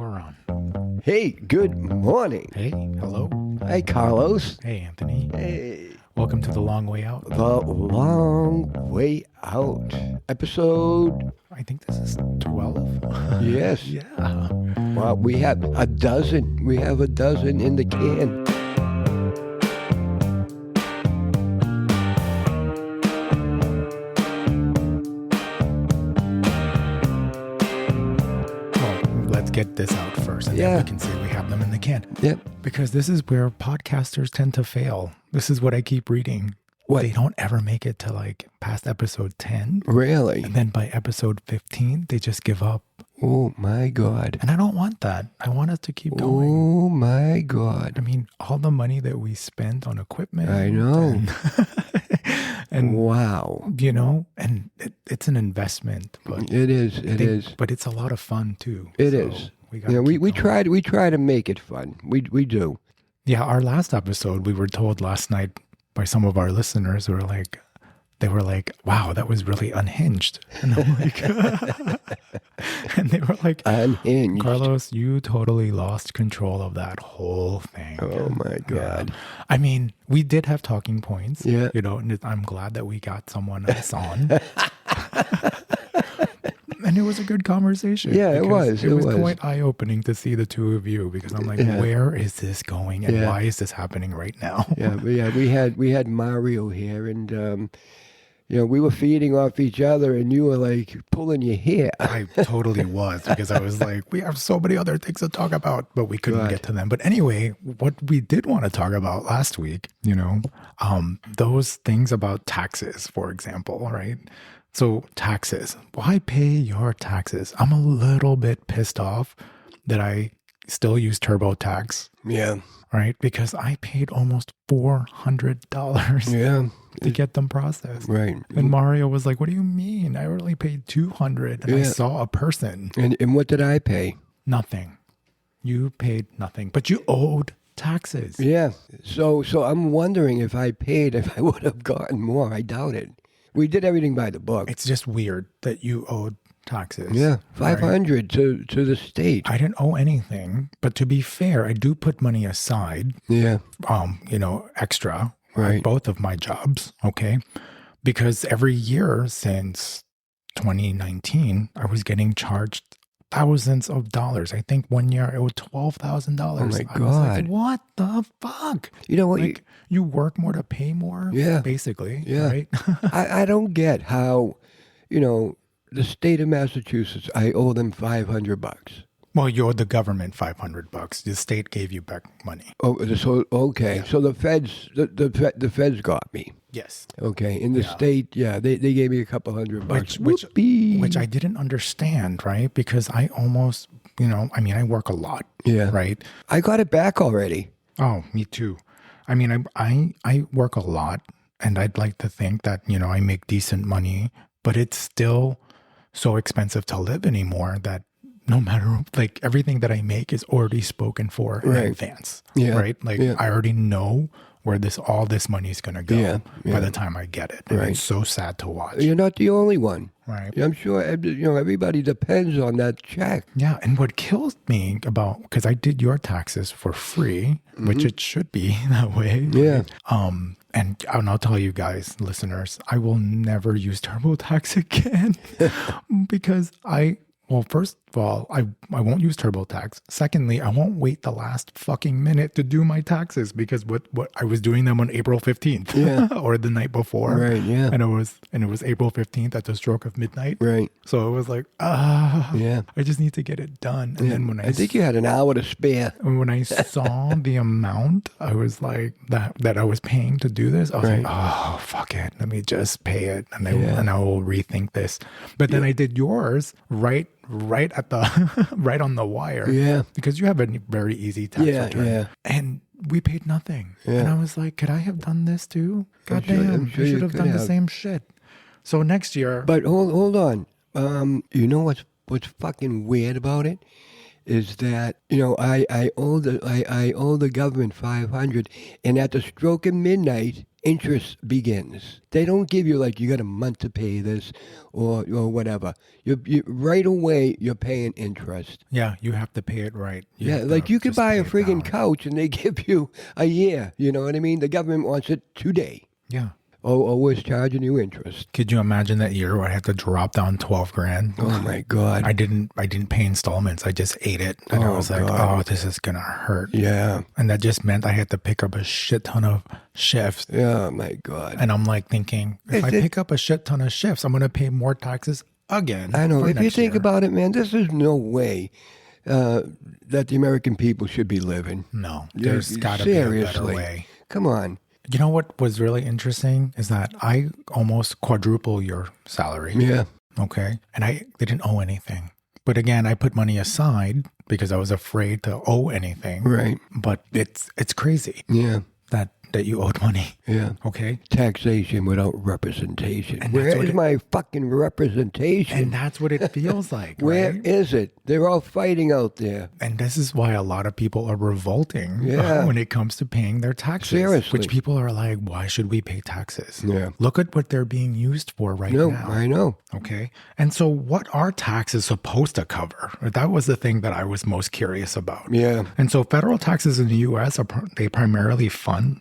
we're on. Hey, good morning. Hey, hello. Hey, Carlos. Hey, Anthony. Hey. Welcome to The Long Way Out. The Long Way Out. Episode... I think this is 12. Yes. Yeah. Well, we have a dozen. We have a dozen in the can. Well, let's get this out first, and then we can say we have them in the can. Yep. Because this is where podcasters tend to fail. This is what I keep reading. What? They don't ever make it to like past episode 10. Really? And then by episode 15, they just give up. Oh, my God. And I don't want that. I want us to keep going. Oh, my God. I mean, all the money that we spend on equipment. I know. And wow. you know, and it's an investment. But It is. It is. But it's a lot of fun too. It So is. We We try to make it fun. We do. Yeah, our last episode, we were told last night by some of our listeners who were like, they were like, wow, that was really unhinged. And I'm like, and they were like, Unhinged. Carlos, you totally lost control of that whole thing. Oh my God. Yeah. I mean, we did have talking points. Yeah. You know, and I'm glad that we got someone else on. And it was a good conversation. Yeah, it was. It was quite eye-opening to see the two of you because I'm like, where is this going and why is this happening right now? We had Mario here, and we were feeding off each other, and you were like pulling your hair. I totally was because I was like, we have so many other things to talk about, but we couldn't get to them. But anyway, what we did want to talk about last week, those things about taxes, for example, right? So taxes, why pay your taxes? I'm a little bit pissed off that I still use TurboTax. Yeah. Right? Because I paid almost $400 to get them processed. Right. And Mario was like, what do you mean? I only paid $200 and I saw a person. And what did I pay? Nothing. You paid nothing, but you owed taxes. Yeah. So I'm wondering if I would have gotten more. I doubt it. We did everything by the book. It's just weird that you owed taxes. Yeah, $500 right? to the state. I didn't owe anything, but to be fair, I do put money aside. Yeah. Extra. Right. Both of my jobs, okay? Because every year since 2019, I was getting charged thousands of dollars. I think one year it was $12,000. Oh my God. I was like, what the fuck? You know what? Like, you work more to pay more? Yeah. Basically. Yeah. Right? I don't get how, the state of Massachusetts, I owe them $500. Well, you owe the government $500. The state gave you back money. Oh, so okay. Yeah. So the feds, the feds got me. Yes. Okay. In the state, they gave me a couple $100. Which I didn't understand, right? Because I almost, I work a lot. Yeah. Right. I got it back already. Oh, me too. I mean, I work a lot, and I'd like to think that, I make decent money, but it's still so expensive to live anymore that no matter, like, everything that I make is already spoken for in advance, right? Like, I already know where all this money is going to go by the time I get it. And it's so sad to watch. You're not the only one. Right. I'm sure, everybody depends on that check. Yeah. And what kills me because I did your taxes for free, which it should be that way. Yeah. And I'll tell you guys, listeners, I will never use TurboTax again because first of all, I won't use TurboTax. Secondly, I won't wait the last fucking minute to do my taxes because what I was doing them on April 15th or the night before. Right, yeah. And it was April 15th at the stroke of midnight. Right. So it was like, I just need to get it done. And then when I think you had an hour to spare. And when I saw the amount, I was like that I was paying to do this. I was like, oh, fuck it. Let me just pay it. And I will rethink this. But then I did yours right at the right on the wire. Yeah. Because you have a very easy tax return. Yeah. And we paid nothing. Yeah. And I was like, could I have done this too? Goddamn, you should have done the same shit. So next year. But hold on. You know what's fucking weird about it? Is that I owe the government $500, and at the stroke of midnight interest begins. They don't give you like you got a month to pay this or whatever. You right away you're paying interest. Yeah, you have to pay it right. Yeah, like you could buy a friggin' couch and they give you a year. You know what I mean? The government wants it today. Yeah. Oh, we're charging you interest. Could you imagine that year where I had to drop down 12 grand? Oh my God. I didn't pay installments. I just ate it. And I was like, oh, this is going to hurt. Yeah. And that just meant I had to pick up a shit ton of shifts. Oh my God. And I'm like thinking, if I pick up a shit ton of shifts, I'm going to pay more taxes again. I know. If you think year. about it, man, this is no way that the American people should be living. No, there's got to be a better way. Come on. You know what was really interesting is that I almost quadruple your salary. Yeah. Okay. And I didn't owe anything. But again, I put money aside because I was afraid to owe anything. Right. But it's crazy. Yeah. That you owed money. Yeah. Okay. Taxation without representation. And where is my fucking representation? And that's what it feels like. Where right? is it? They're all fighting out there. And this is why a lot of people are revolting when it comes to paying their taxes. Seriously. Which people are like, why should we pay taxes? Yeah. Look at what they're being used for now. I know. Okay. And so what are taxes supposed to cover? That was the thing that I was most curious about. Yeah. And so federal taxes in the U.S., they primarily fund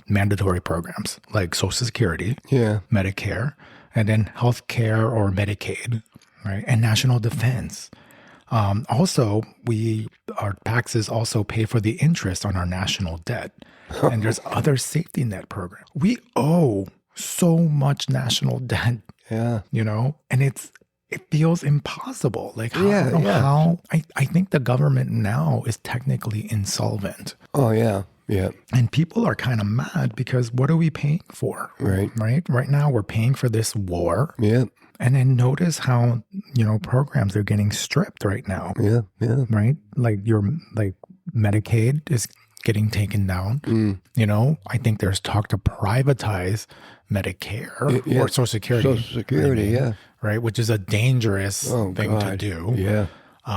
mandatory programs like Social Security, Medicare, and then health care or Medicaid, right? And national defense. Also, our taxes also pay for the interest on our national debt. And there's other safety net programs. We owe so much national debt. Yeah. You know, and it feels impossible. Like how I think the government now is technically insolvent. Oh yeah. Yeah. And people are kind of mad because what are we paying for? Right. Right now we're paying for this war. Yeah. And then notice how, programs are getting stripped right now. Yeah. Yeah. Right? Like Medicaid is getting taken down. I think there's talk to privatize Medicare or Social Security. Social Security, yeah. Right? Which is a dangerous thing to do. Yeah.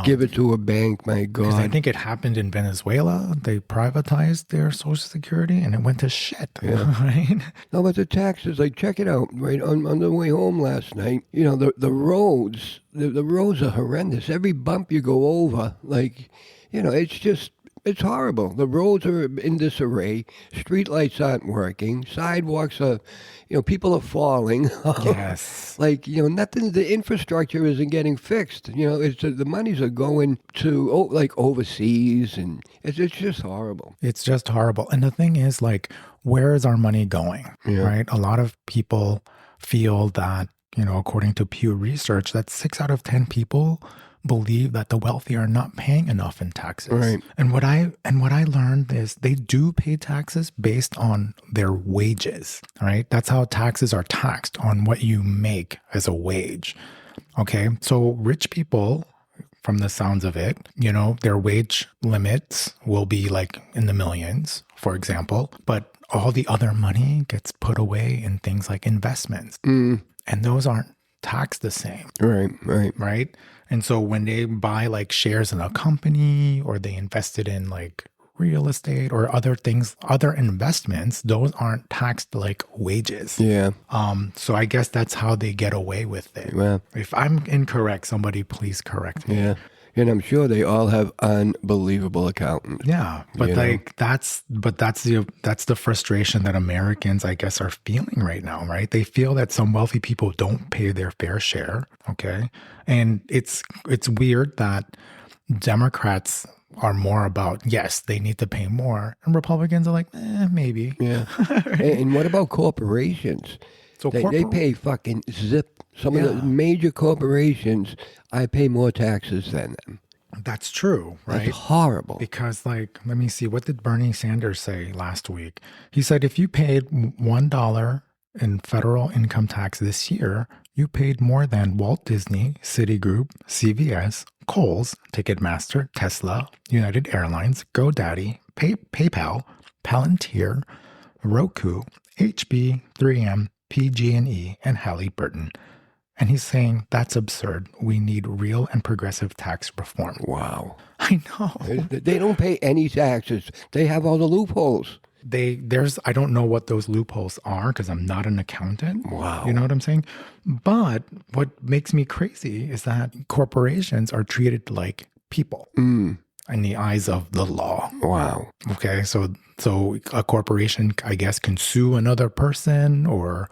Give it to a bank, my God. Because I think it happened in Venezuela. They privatized their Social Security and it went to shit. Yeah. Right? No, but the taxes, like, check it out, right? On the way home last night, the roads, the roads are horrendous. Every bump you go over, like, it's horrible. The roads are in disarray. Street lights aren't working. Sidewalks are, people are falling. Yes. Nothing, the infrastructure isn't getting fixed. It's the monies are going to, overseas, and it's just horrible. It's just horrible. And the thing is, where is our money going? Yeah. Right? A lot of people feel that, according to Pew Research, that 6 out of 10 people believe that the wealthy are not paying enough in taxes. Right. And what I learned is they do pay taxes based on their wages, right? That's how taxes are taxed, on what you make as a wage. Okay? So rich people, from the sounds of it, their wage limits will be in the millions, for example, but all the other money gets put away in things like investments. And those aren't taxed the same. Right? And so when they buy shares in a company, or they invested in real estate or other things, other investments, those aren't taxed like wages. Yeah. So I guess that's how they get away with it. Yeah. If I'm incorrect, somebody please correct me. Yeah. And I'm sure they all have unbelievable accountants. Yeah, but that's the frustration that Americans, I guess, are feeling right now, right? They feel that some wealthy people don't pay their fair share, okay? And it's weird that Democrats are more about, yes, they need to pay more, and Republicans are like, maybe. Yeah. And what about corporations? So they pay fucking zip. Some of the major corporations, I pay more taxes than them. That's true, right? That's horrible. Because, let me see, what did Bernie Sanders say last week? He said if you paid $1 in federal income tax this year, you paid more than Walt Disney, Citigroup, CVS, Kohl's, Ticketmaster, Tesla, United Airlines, GoDaddy, PayPal, Palantir, Roku, HP, 3M, PG&E, and Halliburton. And he's saying that's absurd. We need real and progressive tax reform. Wow. I know. They don't pay any taxes. They have all the loopholes. I don't know what those loopholes are because I'm not an accountant. Wow. You know what I'm saying? But what makes me crazy is that corporations are treated like people in the eyes of the law. Wow. Okay. So a corporation, I guess, can sue another person, or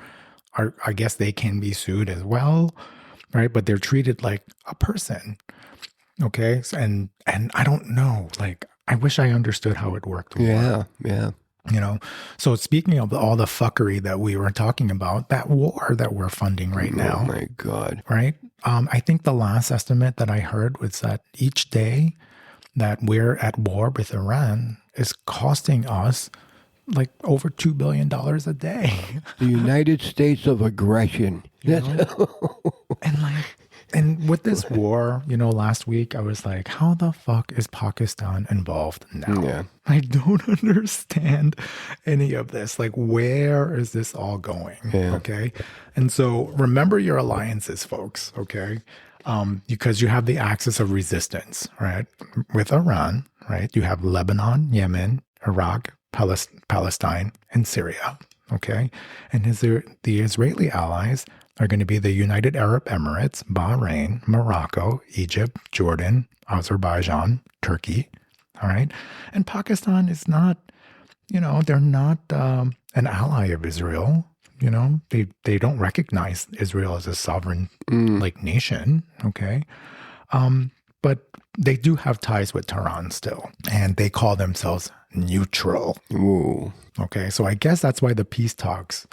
I guess they can be sued as well. Right. But they're treated like a person. Okay. And I don't know, like, I wish I understood how it worked more. Yeah. You know, so speaking of all the fuckery that we were talking about, that war that we're funding right now. Oh my God. Right. I think the last estimate that I heard was that each day that we're at war with Iran is costing us like over $2 billion a day. The United States of aggression. And with this war, you know, last week I was like, how the fuck is Pakistan involved now? Yeah. I don't understand any of this. Like, where is this all going? Yeah. Okay. And so remember your alliances, folks. Okay. Because you have the axis of resistance, right? With Iran, right? You have Lebanon, Yemen, Iraq, Palestine, and Syria. Okay. And the Israeli allies are going to be the United Arab Emirates, Bahrain, Morocco, Egypt, Jordan, Azerbaijan, Turkey. All right. And Pakistan is not, you know, they're not an ally of Israel. You know, they don't recognize Israel as a sovereign like nation. Okay. But they do have ties with Tehran still, and they call themselves neutral. Ooh. Okay. So I guess that's why the peace talks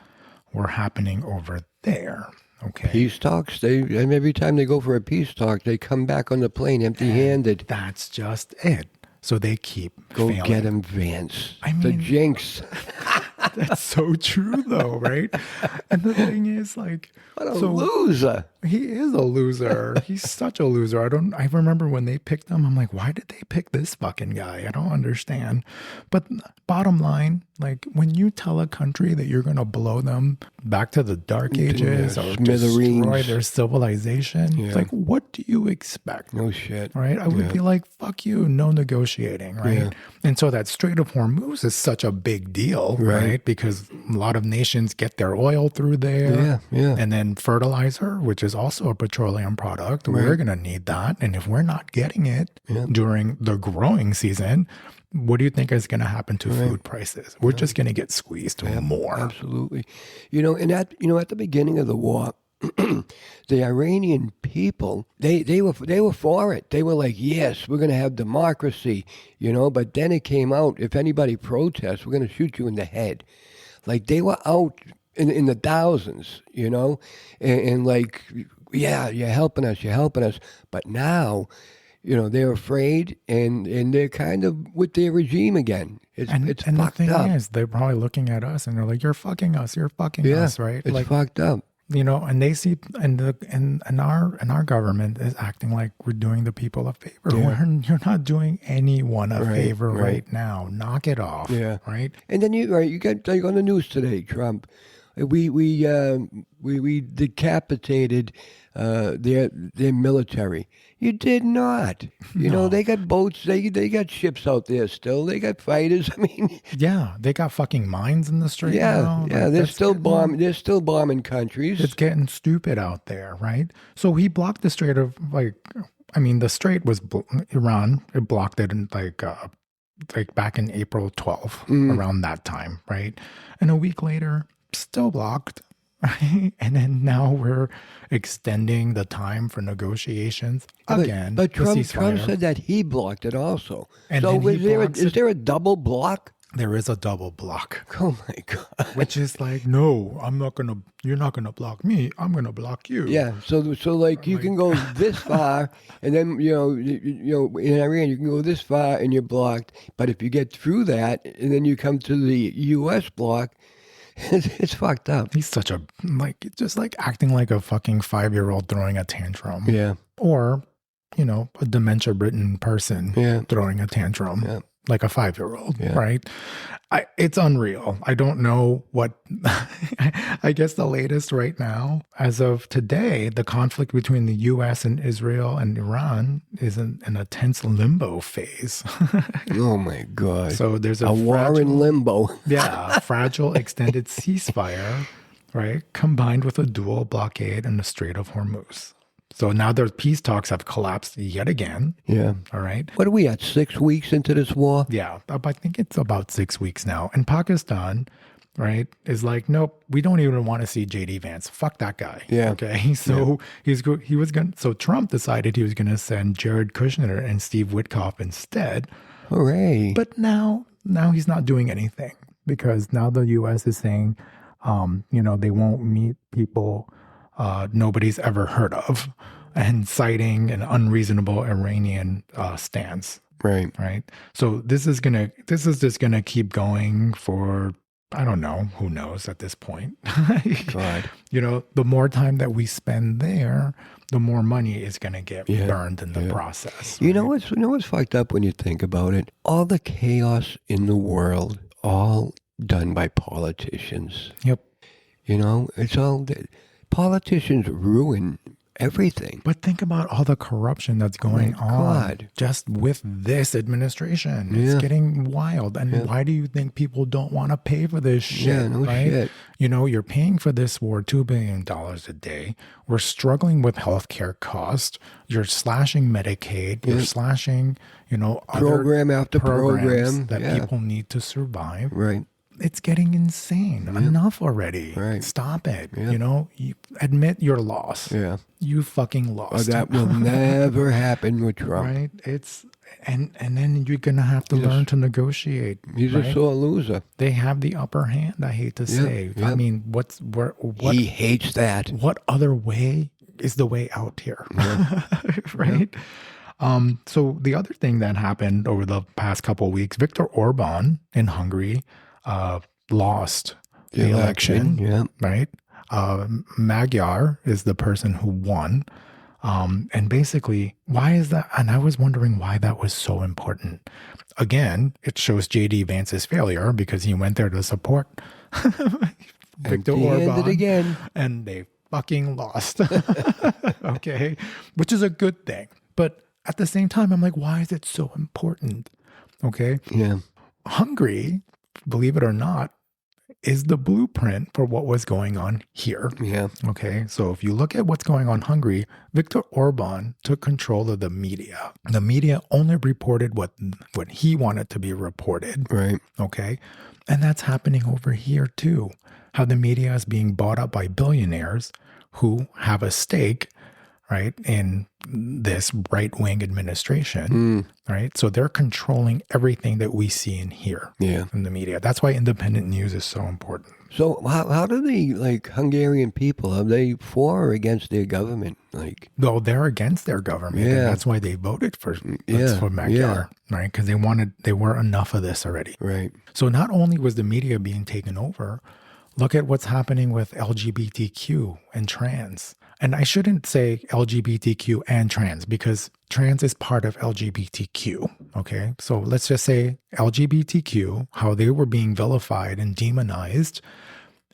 were happening over there. Okay. Peace talks. And every time they go for a peace talk, they come back on the plane empty-handed. That's just it. So they keep Go failing. get him, Vance. I The mean- jinx. That's so true, though, right? And the thing is, like, What a loser. he is a loser. He's such a loser. I remember when they picked him, I'm like, why did they pick this fucking guy? I don't understand. But bottom line, like, when you tell a country that you're going to blow them back to the dark ages or smithereens. destroy their civilization, it's like, what do you expect? No shit. Right? I would be like, fuck you, no negotiating, right? Yeah. And so that Strait of Hormuz is such a big deal, right? Because a lot of nations get their oil through there. Yeah. And then fertilizer, which is also a petroleum product. We're going to need that. And if we're not getting it during the growing season, what do you think is going to happen to food prices? We're just going to get squeezed more. Absolutely. And at the beginning of the war, the Iranian people, they were for it. They were like, yes, we're going to have democracy, but then it came out, if anybody protests, we're going to shoot you in the head. Like, they were out in the thousands, and like, yeah, you're helping us. But now, they're afraid and they're kind of with their regime again. It's And fucked the thing up. is, they're probably looking at us and they're like, you're fucking us, right? It's fucked up. And they see, and our government is acting like we're doing the people a favor. You're not doing anyone a favor right now. Knock it off. Yeah. Right. And then you got like on the news today, Trump. We decapitated their military. You did not. They got boats. They got ships out there still. They got fighters. I mean, Yeah, they got fucking mines in the street now. yeah. Like, They're that's still getting- bombing. They're still bombing countries. It's getting stupid out there, right? So he blocked the Strait of the Strait was Iran. It blocked it in like back in April 12th, around that time, right? And a week later, still blocked. Right? And then now we're extending the time for negotiations again. But the Trump ceasefire. said that he blocked it also. And so then he blocks is there a double block? There is a double block, Oh my God. which is like, no, you're not gonna block me. I'm gonna block you. Yeah, so like you can go this far, and then in Iran you can go this far and you're blocked. But if you get through that, and then you come to the U.S. block, it's fucked up. He's such a just acting like a fucking 5-year-old throwing a tantrum. Yeah, Or, a dementia-ridden person Yeah. throwing a tantrum. Yeah. like a 5-year-old, Yeah. right? It's unreal. I don't know what, I guess the latest right now, as of today, the conflict between the US and Israel and Iran is in a tense limbo phase. Oh my God. So there's a war in limbo. yeah, fragile extended ceasefire, right? Combined with a dual blockade in the Strait of Hormuz. So now their peace talks have collapsed yet again. Yeah. All right. What are we at, 6 weeks into this war? Yeah, I think it's about 6 weeks now. And Pakistan, right, is like, nope, we don't even want to see JD Vance. Fuck that guy. Yeah. Okay. So he was going. So Trump decided he was going to send Jared Kushner and Steve Witkoff instead. Hooray. But now he's not doing anything because now the U.S. is saying, they won't meet people nobody's ever heard of, and citing an unreasonable Iranian stance. Right. Right. So this is just gonna keep going for, I don't know, who knows at this point. God. The more time that we spend there, the more money is gonna get burned in the process. Right? You know what's fucked up when you think about it? All the chaos in the world, all done by politicians. Yep. It's all politicians ruin everything. But think about all the corruption that's going on just with this administration. It's getting wild. And why do you think people don't want to pay for this shit? Yeah, no shit. You're paying for this war $2 billion a day. We're struggling with healthcare costs. You're slashing Medicaid. You're slashing, Program other after programs program that people need to survive. Right. It's getting insane. Enough already. Right. Stop it. Yeah. You admit your loss. Yeah. You fucking lost. That will never happen with Trump. Right? It's and then you're gonna have to learn to negotiate. He's a sore loser. They have the upper hand, I hate to say. Yeah. I mean, what he hates that. What other way is the way out here? Yeah. Right? Yeah. So the other thing that happened over the past couple of weeks, Viktor Orban in Hungary lost the election. Yeah. Right? Magyar is the person who won. And basically, why is that? And I was wondering why that was so important. Again, it shows JD Vance's failure because he went there to support Viktor Orban. Again. And they fucking lost. Okay. Which is a good thing. But at the same time, I'm like, why is it so important? Okay. Yeah. Hungary, believe it or not, is the blueprint for what was going on here. Yeah. Okay. So if you look at what's going on in Hungary, Viktor Orban took control of the media. The media only reported what he wanted to be reported. Right. Okay. And that's happening over here too. How the media is being bought up by billionaires who have a stake, right, in this right-wing administration, right? So they're controlling everything that we see and hear in the media. That's why independent news is so important. So how do the Hungarian people, are they for or against their government? No, they're against their government. And that's why they voted for Magyar, right? Because they were enough of this already. Right. So not only was the media being taken over, look at what's happening with LGBTQ and trans. And I shouldn't say LGBTQ and trans because trans is part of LGBTQ, okay? So let's just say LGBTQ, how they were being vilified and demonized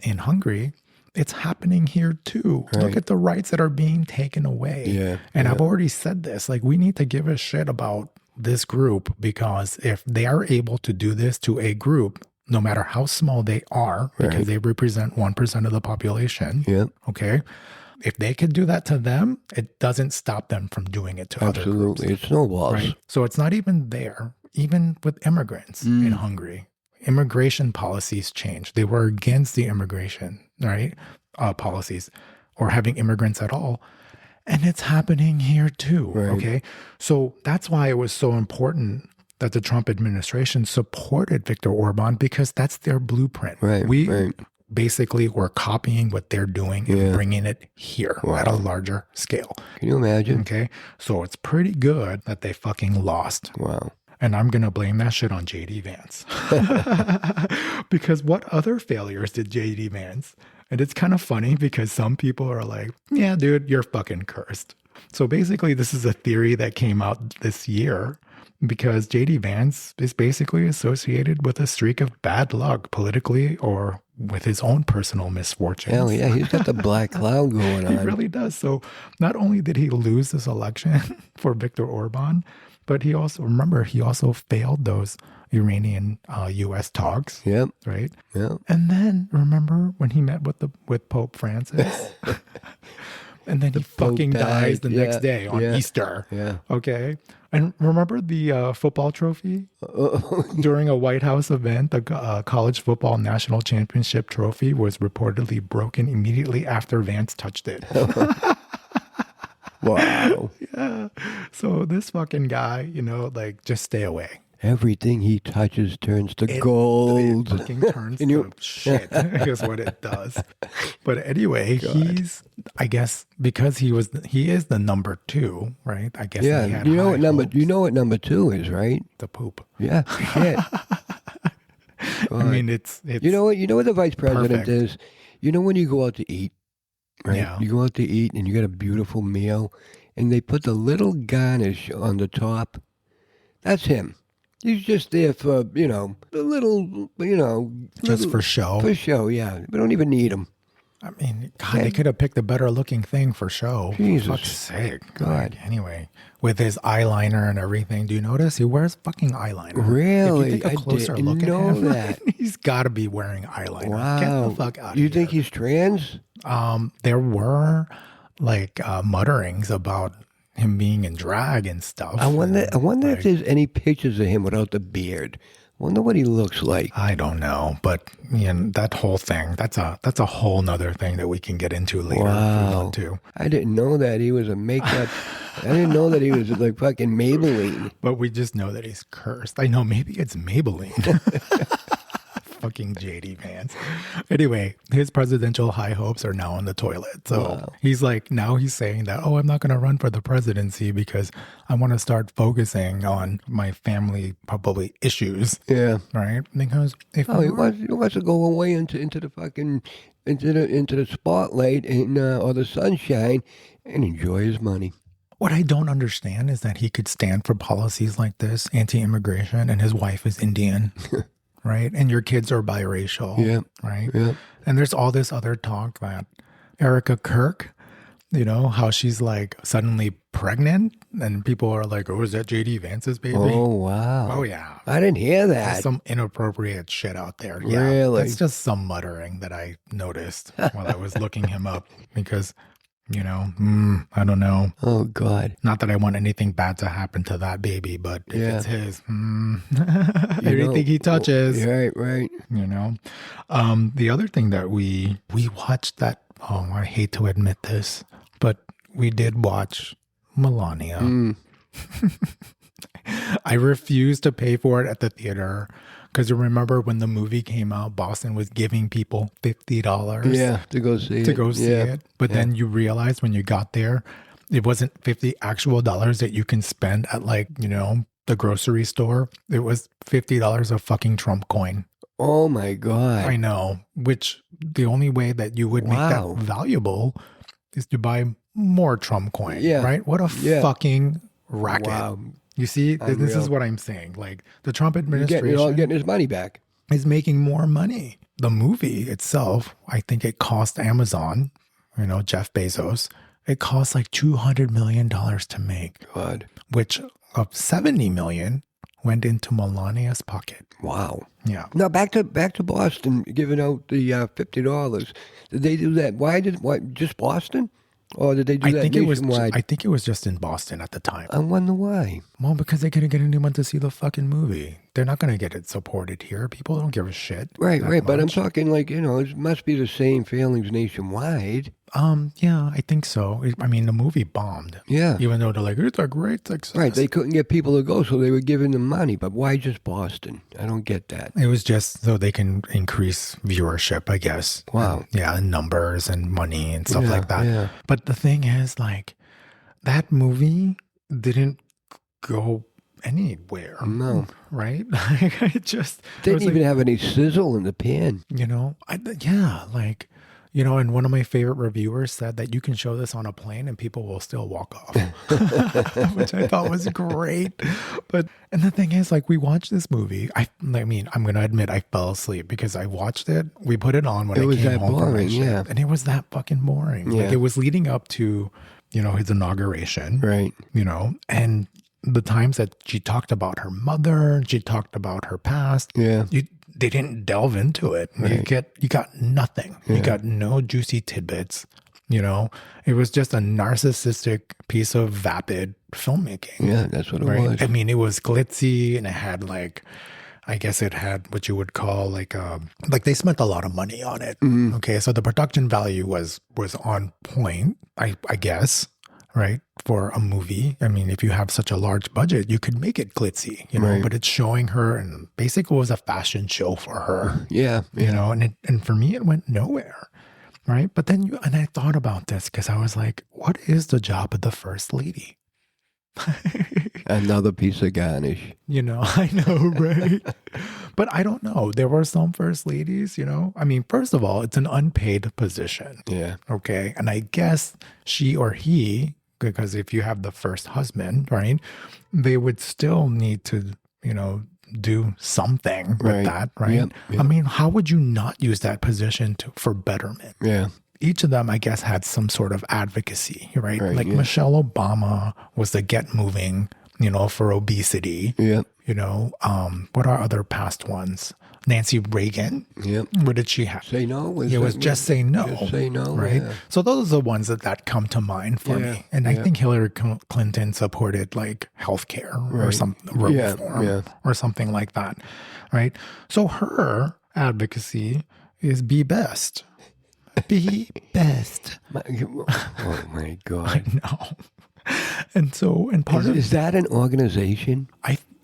in Hungary, it's happening here too. Right. Look at the rights that are being taken away. Yeah. And I've already said this, we need to give a shit about this group because if they are able to do this to a group, no matter how small they are, because they represent 1% of the population, okay? If they could do that to them, it doesn't stop them from doing it to other groups. Absolutely. It snowballs. Right? So it's not even there. Even with immigrants in Hungary, immigration policies changed. They were against the immigration, policies or having immigrants at all. And it's happening here too, okay? So that's why it was so important that the Trump administration supported Viktor Orban because that's their blueprint. We basically were copying what they're doing and bringing it here at a larger scale. Can you imagine? Okay. So it's pretty good that they fucking lost. Wow. And I'm going to blame that shit on JD Vance. Because what other failures did JD Vance? And it's kind of funny because some people are like, yeah, dude, you're fucking cursed. So basically, this is a theory that came out this year because JD Vance is basically associated with a streak of bad luck politically or with his own personal misfortunes. Hell yeah, he's got the black cloud going He on. really does. So not only did he lose this election for Viktor Orban, but he also failed those Iranian U.S. talks. Yep. Right. Yep. And then remember when he met with Pope Francis? And then he fucking dies the next day on Easter. Yeah. Okay. And remember the football trophy? During a White House event, the college football national championship trophy was reportedly broken immediately after Vance touched it. Wow. Yeah. So this fucking guy, like, just stay away. Everything he touches turns to gold. It fucking turns to shit is what it does. But anyway, I guess because he is the number 2, right? I guess. Yeah. You know what number 2 is, right? The poop. Yeah. Shit. I mean, it's you know what the vice president perfect. is? You know when you go out to eat, right? Yeah. You go out to eat and you get a beautiful meal and they put the little garnish on the top. That's him. He's just there for, the little, Just for show. For show, yeah. We don't even need him. I mean, God, they could have picked a better looking thing for show. Jesus. For fuck's sake. God. Like, anyway, with his eyeliner and everything. Do you notice? He wears fucking eyeliner. Really? If you take a closer I didn't look know at him, that. he's got to be wearing eyeliner. Wow. Get the fuck out of here. You think he's trans? There were, like, mutterings about him being in drag and stuff. I wonder if there's any pictures of him without the beard. Wonder what he looks like. I don't know, but that whole thing, that's a whole nother thing that we can get into later if we want to. I didn't know that he was a makeup. I didn't know that he was like fucking Maybelline. But we just know that he's cursed. I know, maybe it's Maybelline. Fucking JD Vance. Anyway, his presidential high hopes are now on the toilet. So he's saying that, I'm not going to run for the presidency because I want to start focusing on my family probably issues. Yeah. Right? Because if he wants to go away into the fucking into the spotlight and or the sunshine and enjoy his money. What I don't understand is that he could stand for policies like this, anti-immigration, and his wife is Indian. Right? And your kids are biracial. Yeah. Right? Yeah. And there's all this other talk that Erica Kirk, how she's like suddenly pregnant and people are like, is that JD Vance's baby? Oh, wow. Oh, yeah. I didn't hear that. There's some inappropriate shit out there. Yeah. Really? It's just some muttering that I noticed while I was looking him up because, I don't know. Oh, God. Not that I want anything bad to happen to that baby, but if it's his, anything he touches. Right. The other thing that we watched that, I hate to admit this, but we did watch Melania. I refused to pay for it at the theater because remember when the movie came out, Boston was giving people $50 to go see it. But then you realize when you got there, it wasn't 50 actual dollars that you can spend at the grocery store. It was $50 of fucking Trump coin. Oh my God. I know, which the only way that you would make that valuable is to buy more Trump coin, right? What a fucking racket. Wow. You see, this is what I'm saying. Like the Trump administration getting his money back is making more money. The movie itself, I think it cost Amazon, Jeff Bezos, it cost like $200 million to make. God. Which of $70 million went into Melania's pocket. Wow. Yeah. Now back to Boston, giving out the $50. Did they do that? Why just Boston? Or did they do that nationwide? I think it was just in Boston at the time. I wonder why. Well, because they couldn't get anyone to see the fucking movie. They're not going to get it supported here. People don't give a shit. Right. But I'm talking like, it must be the same feelings nationwide. Yeah, I think so. I mean, the movie bombed. Yeah. Even though they're like, it's a great success. Right. They couldn't get people to go, so they were giving them money. But why just Boston? I don't get that. It was just so they can increase viewership, I guess. Wow. And numbers and money and stuff like that. Yeah. But the thing is, like, that movie didn't go anywhere. No. Right? Like, it just didn't even have any sizzle in the pan. And one of my favorite reviewers said that you can show this on a plane and people will still walk off, which I thought was great. And the thing is, like, we watched this movie. I mean, I'm going to admit I fell asleep because I watched it. We put it on when I came home from my shift, and it was that fucking boring. Yeah. Like, it was leading up to, his inauguration. Right. And the times that she talked about her mother, she talked about her past. Yeah. They didn't delve into it. Right. You got nothing. Yeah. You got no juicy tidbits. It was just a narcissistic piece of vapid filmmaking. Yeah, that's what it was. I mean, it was glitzy, and it had I guess it had what you would call like they spent a lot of money on it. Mm-hmm. Okay, so the production value was on point, I guess, right, for a movie. I mean, if you have such a large budget, you could make it glitzy, Right. but it's showing her, and basically it was a fashion show for her. Yeah. And for me, it went nowhere. Right. But then I thought about this because I was like, what is the job of the first lady? Another piece of garnish. I know, right? But I don't know. There were some first ladies, I mean, first of all, it's an unpaid position. Yeah. Okay. And I guess she or he, because if you have the first husband, right, they would still need to, do something with that, right? Yep. I mean, how would you not use that position for betterment? Yeah. Each of them, I guess, had some sort of advocacy, right? Right, Like yeah. Michelle Obama was the Get Moving, for obesity. Yeah. What are other past ones? Nancy Reagan. Yep. What did she have? Say no. It was just say no. Just say no. Right. Yeah. So those are the ones that come to mind for Yeah, me. And I yeah. think Hillary Clinton supported like healthcare or Right. some Yeah, reform yeah. or something like that. Right. So her advocacy is be best. Be best. Oh my I God. know. And part of Is that an organization?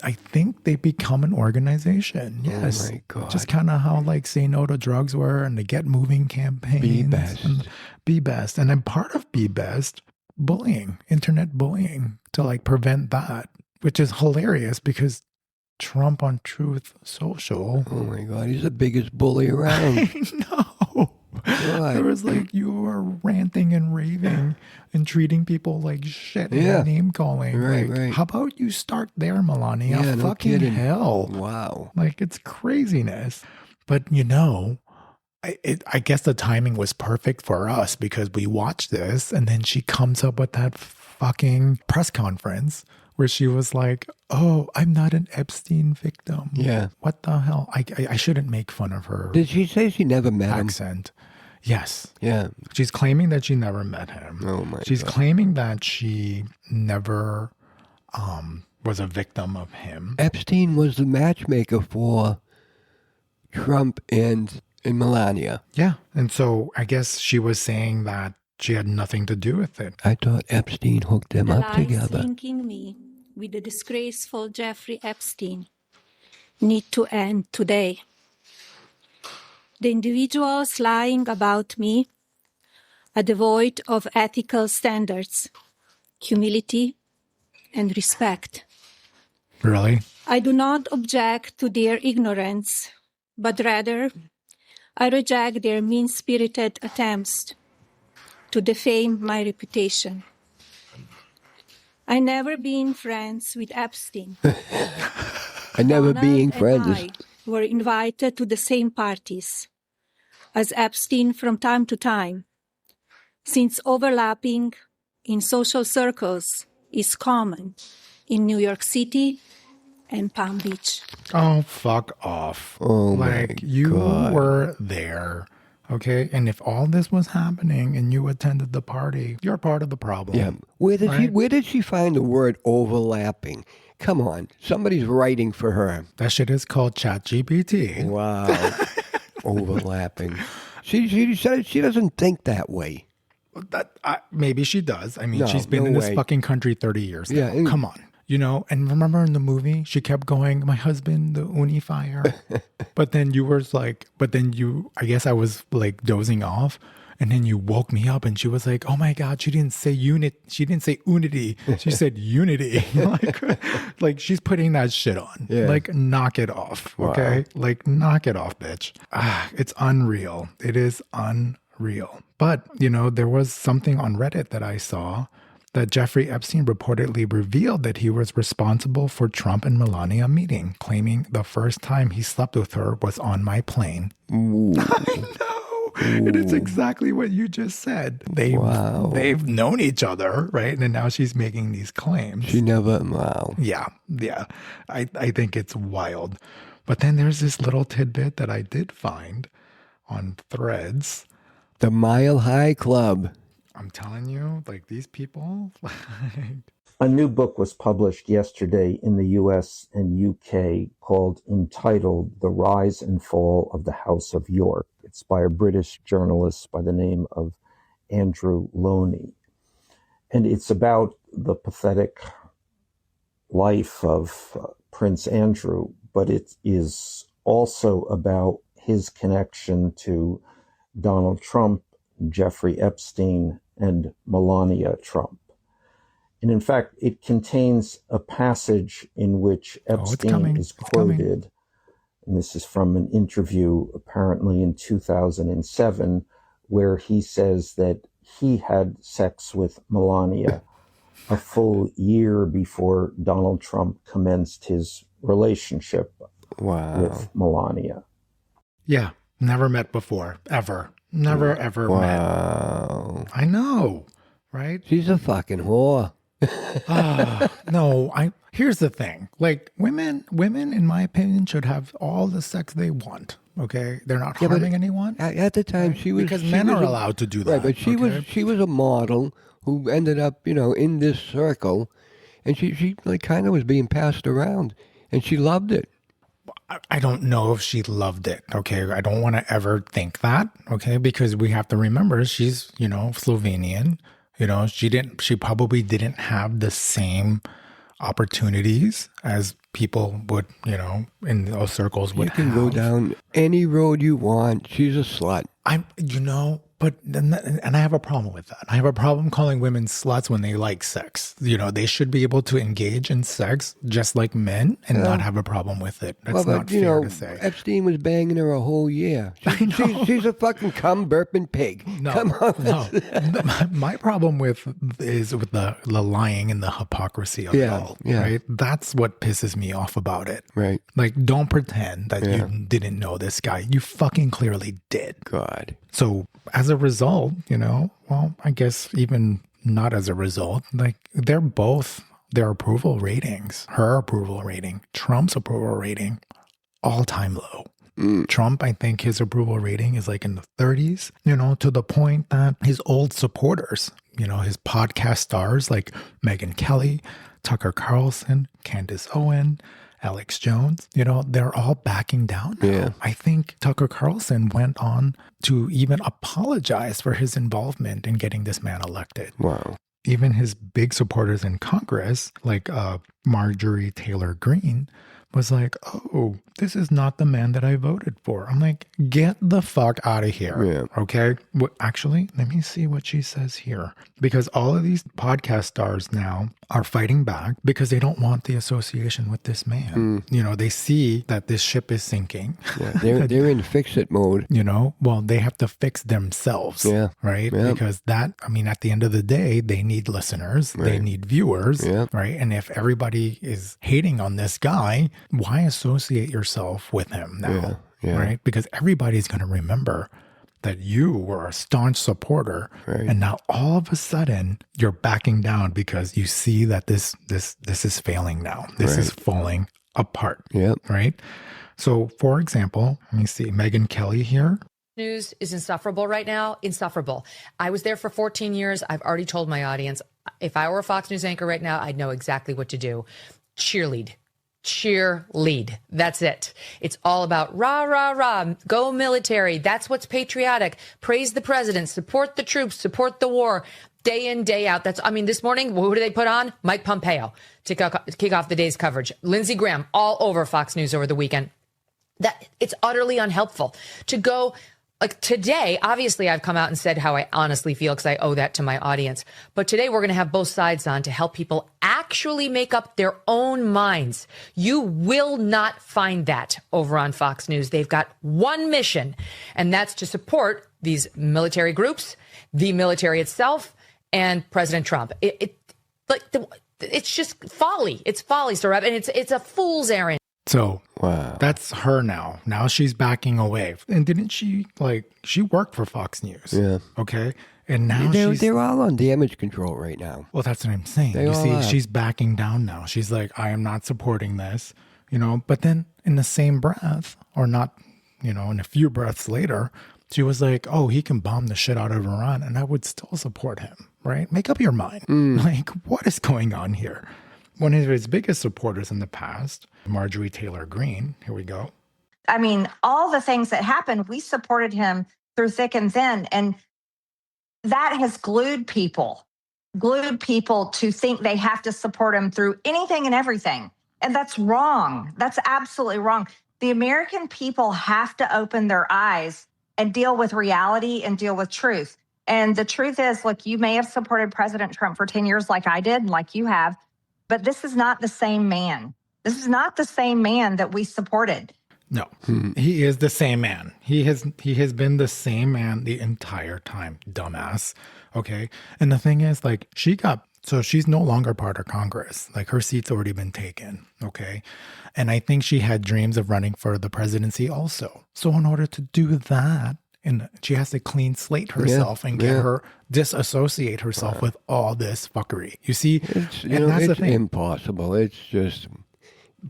I think they become an organization. Yes. Oh my God. Just kind of how like Say No to Drugs were and the Get Moving campaigns. Be best. And Be Best. And then part of Be Best, bullying, internet bullying to like prevent that, which is hilarious because Trump on Truth Social. Oh my God. He's the biggest bully around. I know. God. It was like you were ranting and raving and treating people like shit Yeah. and name calling. Right, like, right. how about you start there, Melania? Yeah, no Fucking kidding. hell. Wow. Like, it's craziness. But, I guess the timing was perfect for us because we watched this and then she comes up with that fucking press conference where she was like, oh, I'm not an Epstein victim. Yeah. What the hell? I shouldn't make fun of her Did she say she never met him? accent. Yes. Yeah. She's claiming that she never met him. Oh my She's God. claiming that she never was a victim of him. Epstein was the matchmaker for Trump and Melania. Yeah. And so I guess she was saying that she had nothing to do with it. I thought Epstein hooked them The up lies together. linking me with the disgraceful Jeffrey Epstein need to end today. The individuals lying about me are devoid of ethical standards, humility, and respect. Really? I do not object to their ignorance, but rather I reject their mean-spirited attempts to defame my reputation. I never been friends with Epstein. I never being Donald and friends. I were invited to the same parties as Epstein from time to time, since overlapping in social circles is common in New York City and Palm Beach. Oh, fuck off. Oh, my like, you God. were there. Okay. And if all this was happening and you attended the party, you're part of the problem. Yeah. Where Right. did she find the word overlapping? Come on. Somebody's writing for her. That shit is called ChatGPT. Wow. Overlapping. She said she doesn't think that way. Maybe she does. I mean, No, she's been no in this way. fucking country 30 years Yeah, now. and- Come on. And remember in the movie, she kept going, my husband, the unifier. But then I guess I was like dozing off. And then you woke me up and she was like, oh my God, she didn't say She didn't say unity. She said unity. like she's putting that shit on. Yeah. Like, knock it off. Okay. Like, knock it off, bitch. It's unreal. It is unreal. real. But, there was something on Reddit that I saw that Jeffrey Epstein reportedly revealed that he was responsible for Trump and Melania meeting, claiming the first time he slept with her was on my plane. Ooh. I know. And it's exactly what you just said. They've known each other, right? And now she's making these claims. She never, wow. Yeah. I think it's wild. But then there's this little tidbit that I did find on Threads. The Mile High Club. I'm telling you, these people. A new book was published yesterday in the US and UK entitled The Rise and Fall of the House of York. It's by a British journalist by the name of Andrew Loney. And it's about the pathetic life of Prince Andrew, but it is also about his connection to Donald Trump, Jeffrey Epstein, and Melania Trump. And in fact, it contains a passage in which Epstein is quoted, and this is from an interview apparently in 2007, where he says that he had sex with Melania a full year before Donald Trump commenced his relationship with Melania. Yeah, never met before, ever. Never, ever met. I know, right? She's a fucking whore. No, here's the thing. Women, in my opinion, should have all the sex they want. Okay? They're not harming anyone. At the time, she was... Because men are allowed to do that. Right, but she was a model who ended up, in this circle, and she kind of was being passed around, and she loved it. I don't know if she loved it, okay? I don't want to ever think that, okay? Because we have to remember she's, Slovenian. She probably didn't have the same opportunities as people would, in those circles would have. You can go down any road you want. She's a slut. And I have a problem with that. I have a problem calling women sluts when they like sex. They should be able to engage in sex just like men and not have a problem with it. That's not fair to say. Epstein was banging her a whole year. She's a fucking cum-burping pig. No, Come on. No. My problem is with the lying and the hypocrisy of it all. Yeah. Right? That's what pisses me off about it. Right. Don't pretend that you didn't know this guy. You fucking clearly did. God. So as a result, I guess even not as a result, their approval ratings, her approval rating, Trump's approval rating, all-time low. Trump, I think his approval rating is in the 30s, to the point that his old supporters, his podcast stars like Megyn Kelly, Tucker Carlson, Candace Owen, Alex Jones, they're all backing down now. Yeah. I think Tucker Carlson went on to even apologize for his involvement in getting this man elected. Wow. Even his big supporters in Congress, like Marjorie Taylor Greene, was like, oh, this is not the man that I voted for. I'm like, get the fuck out of here. Yeah. Okay. Actually, let me see what she says here. Because all of these podcast stars now are fighting back because they don't want the association with this man. They see that this ship is sinking. Yeah, they're in fix-it mode. They have to fix themselves. Yeah. Right? Yeah. Because at the end of the day, they need listeners. Right. They need viewers. Yeah. Right? And if everybody is hating on this guy, why associate yourself with him now? Yeah. Right? Because everybody's going to remember that you were a staunch supporter, right. And now all of a sudden you're backing down because you see that this is failing now. This is falling apart. Yeah. Right? So, for example, let me see, Megyn Kelly here. News is insufferable right now. Insufferable. I was there for 14 years. I've already told my audience, if I were a Fox News anchor right now, I'd know exactly what to do. Cheerlead. That's it. It's all about rah, rah, rah, go military. That's what's patriotic. Praise the president, support the troops, support the war, day in, day out. This morning, who do they put on? Mike Pompeo to kick off the day's coverage. Lindsey Graham all over Fox News over the weekend. That it's utterly unhelpful to go. Like today, obviously, I've come out and said how I honestly feel because I owe that to my audience. But today, we're going to have both sides on to help people actually make up their own minds. You will not find that over on Fox News. They've got one mission, and that's to support these military groups, the military itself, and President Trump. It's just folly. It's folly, Saurabh, and it's a fool's errand. So Wow. that's her now. Now she's backing away. And didn't she, she worked for Fox News? Yeah. Okay. And now They're all on damage control right now. well, that's what I'm saying. They You all see, are. she's backing down now. She's like, I am not supporting this, but then in the same breath, or not, in a few breaths later, she was like, oh, he can bomb the shit out of Iran and I would still support him, right? Make up your mind. Like, what is going on here? One of his biggest supporters in the past, Marjorie Taylor Greene, here we go. I mean, all the things that happened, we supported him through thick and thin. And that has glued people to think they have to support him through anything and everything. And that's wrong. That's absolutely wrong. The American people have to open their eyes and deal with reality and deal with truth. And the truth is, look, you may have supported President Trump for 10 years like I did and like you have, but this is not the same man. This is not the same man that we supported. No, he is the same man. He has been the same man the entire time, dumbass. Okay. And the thing is, so she's no longer part of Congress. Like, her seat's already been taken. Okay. And I think she had dreams of running for the presidency also. So in order to do that, and she has to clean slate herself and get her disassociate herself with all this fuckery. You see, It's, and that's the it's thing. impossible. It's just...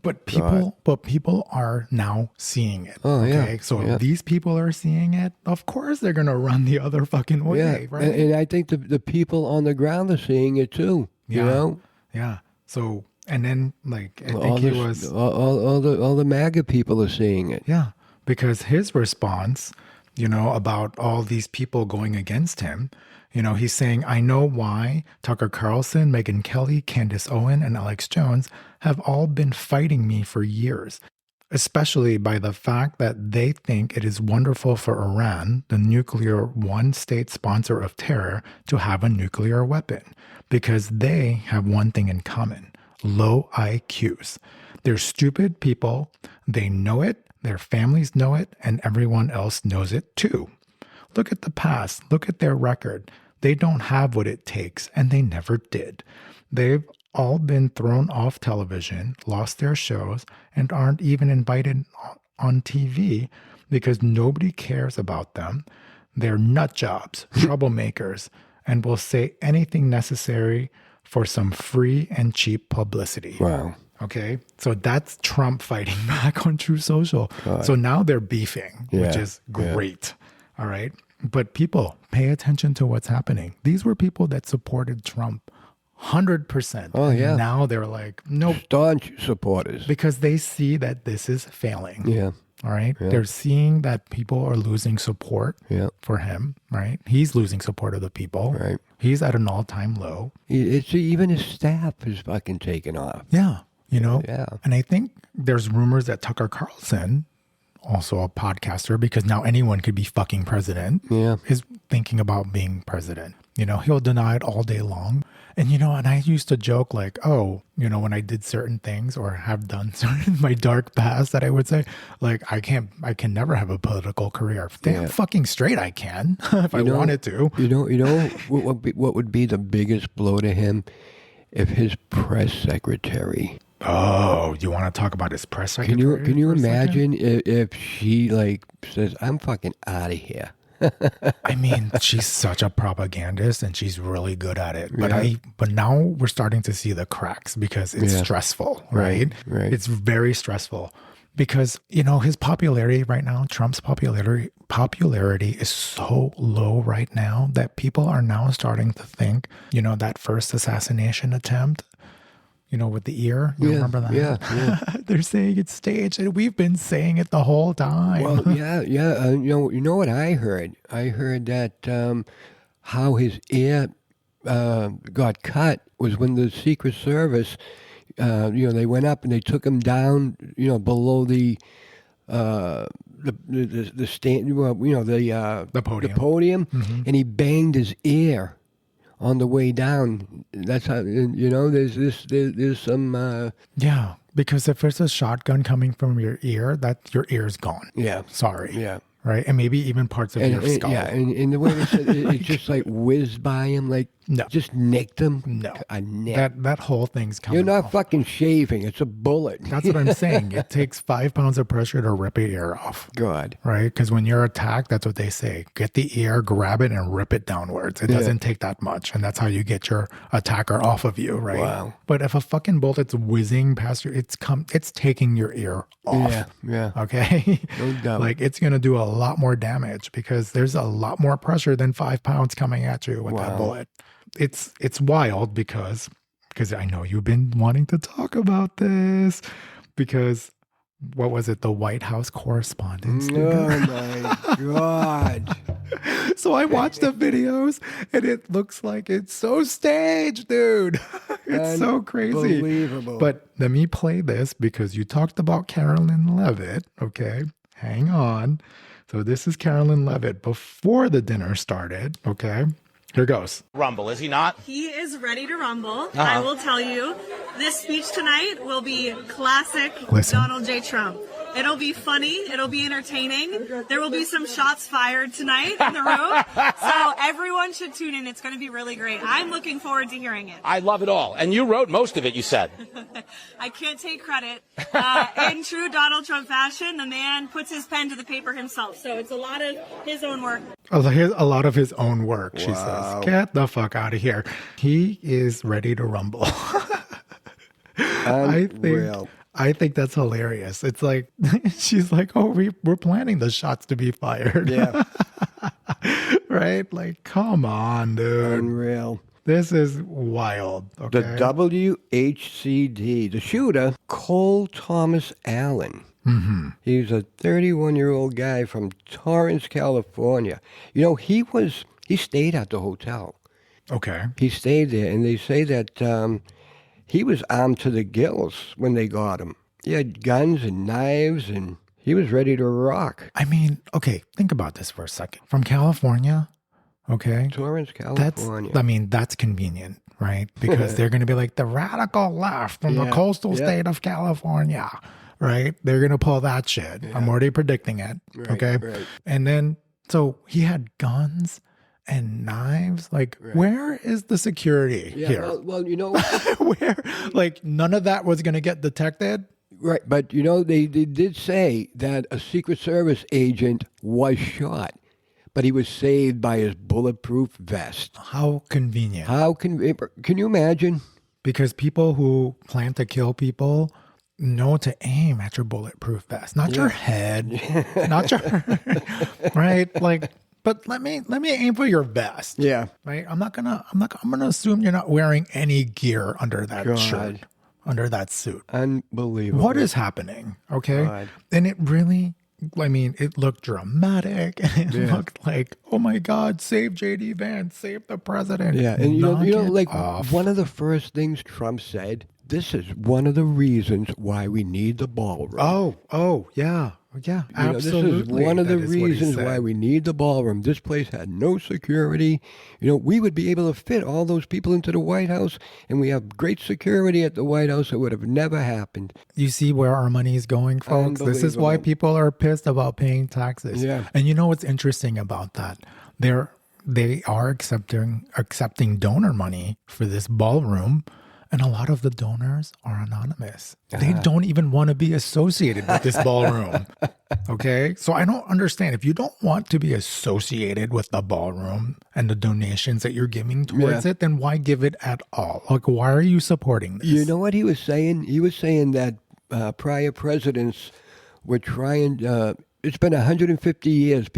But people are now seeing it. Oh, yeah. Okay. So Yeah. if these people are seeing it, of course they're gonna run the other fucking way, Yeah, right? and I think the people on the ground are seeing it too. You know, Yeah. So and then I all think he was all the MAGA people are seeing it. yeah, because his response, about all these people going against him, he's saying, I know why Tucker Carlson, Megyn Kelly, Candace Owen, and Alex Jones have all been fighting me for years, especially by the fact that they think it is wonderful for Iran, the nuclear one-state sponsor of terror, to have a nuclear weapon, because they have one thing in common: low IQs. They're stupid people. They know it. Their families know it, and everyone else knows it too. Look at the past. Look at their record. They don't have what it takes, and they never did. They've all been thrown off television, lost their shows, and aren't even invited on TV because nobody cares about them. They're nut jobs, troublemakers, and will say anything necessary for some free and cheap publicity. Wow. Okay, so that's Trump fighting back on True Social. So now they're beefing, which is great. All right. But people, pay attention to what's happening. These were people that supported Trump 100%. Oh, yeah. Now they're like, nope, Staunch supporters. because they see that this is failing. Yeah. All right. They're seeing that people are losing support Yeah. for him. Right. He's losing support of the people. Right. He's at an all-time low. It's even his staff is fucking taken off. Yeah. Yeah. And I think there's rumors that Tucker Carlson, also a podcaster, because now anyone could be fucking president, Yeah. is thinking about being president. He'll deny it all day long. And, and I used to joke when I did certain things or have done certain my dark past, that I would say, I can never have a political career. Damn fucking straight I can if I wanted to. You know what would be the biggest blow to him if his press secretary. Oh, you want to talk about his press secretary? Can you for a second? imagine if she says, I'm fucking out of here? I mean, she's such a propagandist and she's really good at it. But now we're starting to see the cracks because it's stressful, right? Right. It's very stressful because, his popularity right now, Trump's popularity is so low right now that people are now starting to think, that first assassination attempt, with the ear. You remember that? Yeah. They're saying it's staged, and we've been saying it the whole time. Well, yeah. You know what I heard? I heard that how his ear got cut was when the Secret Service, they went up and they took him down, below the stand, The podium. the podium, and he banged his ear on the way down. That's how, there's some... Yeah, because if there's a shotgun coming from your ear, your ear's gone. Yeah. Sorry. Yeah. right? And maybe even parts of your skull. Yeah, and the way they said it just like whizzed by him, like No. just nicked him. No. A nick. That whole thing's coming You're not off. fucking shaving. It's a bullet. That's what I'm saying. It takes 5 pounds of pressure to rip an ear off. God. Right? Because when you're attacked, that's what they say. Get the ear, grab it, and rip it downwards. It doesn't take that much. And that's how you get your attacker off of you, right? Wow. But if a fucking bullet's whizzing past you, it's taking your ear off. Yeah. Okay? No doubt. Like, it's going to do a lot more damage because there's a lot more pressure than 5 pounds coming at you with that bullet. It's wild because I know you've been wanting to talk about this because what was it? The White House correspondence. Oh my God. So I watched the videos and it looks like it's so staged, dude. It's so crazy. Unbelievable. But let me play this because you talked about Carolyn Levitt. Okay. Hang on. So this is Carolyn Levitt before the dinner started. Okay. Here goes. Rumble, is he not? He is ready to rumble. I will tell you, this speech tonight will be classic Donald J. Trump. It'll be funny. It'll be entertaining. There will be some shots fired tonight in the room. So everyone should tune in. It's going to be really great. I'm looking forward to hearing it. I love it all. And you wrote most of it, you said. I can't take credit. In true Donald Trump fashion, the man puts his pen to the paper himself. So it's a lot of his own work. A lot of his own work, she says. Get the fuck out of here. He is ready to rumble. I think that's hilarious. It's like, she's like, oh, we're planning the shots to be fired. Yeah. Right? Like, come on, dude. Unreal. This is wild. Okay? The WHCD, the shooter, Cole Thomas Allen. Mm-hmm. He's a 31-year-old guy from Torrance, California. You know, he stayed at the hotel. Okay. He stayed there, and they say that he was armed to the gills when they got him. He had guns and knives, and he was ready to rock. I mean, okay, think about this for a second. From California, okay? Torrance, California. That's convenient, right? Because they're going to be like the radical left from the coastal state of California, right? They're going to pull that shit. I'm already predicting it, okay? Right. And then, so he had guns and knives. Like, where is the security here? Well, you know. Where? Like, none of that was going to get detected? Right, but you know, they did say that a Secret Service agent was shot, but he was saved by his bulletproof vest. How convenient. Can you imagine? Because people who plan to kill people know to aim at your bulletproof vest, not your head, not your right. Like, but let me aim for your vest. Yeah, right. I'm gonna assume you're not wearing any gear under that shirt, under that suit. Unbelievable. What is happening? Okay, and it really. I mean, it looked dramatic, and it looked like, oh my God, save J.D. Vance, save the president. Yeah, and you know, like off. one of the first things Trump said, this is one of the reasons why we need the ballroom. Oh, yeah, absolutely. This is one of the reasons why we need the ballroom. This place had no security. You know, we would be able to fit all those people into the White House, and we have great security at the White House. It would have never happened. You see where our money is going, folks? This is why people are pissed about paying taxes. Yeah. And you know what's interesting about that? They are accepting donor money for this ballroom. And a lot of the donors are anonymous. They don't even want to be associated with this ballroom. Okay? So I don't understand. If you don't want to be associated with the ballroom and the donations that you're giving towards it, then why give it at all? Like, why are you supporting this? You know what he was saying? He was saying that prior presidents were trying, it's been 150 years,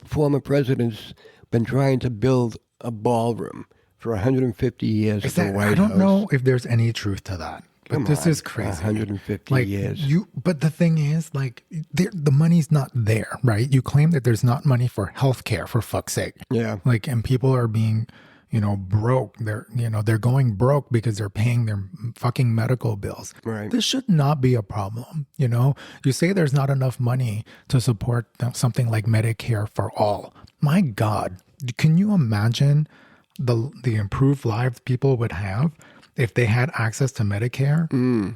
former presidents been trying to build a ballroom. For 150 years at the White House. I don't know if there's any truth to that. But this is crazy. 150 years. But the thing is, like, the money's not there, right? You claim that there's not money for healthcare, for fuck's sake. Yeah. Like, and people are being, broke. They're going broke because they're paying their fucking medical bills. Right. This should not be a problem. You say there's not enough money to support something like Medicare for all. My God, can you imagine the improved lives people would have if they had access to Medicare,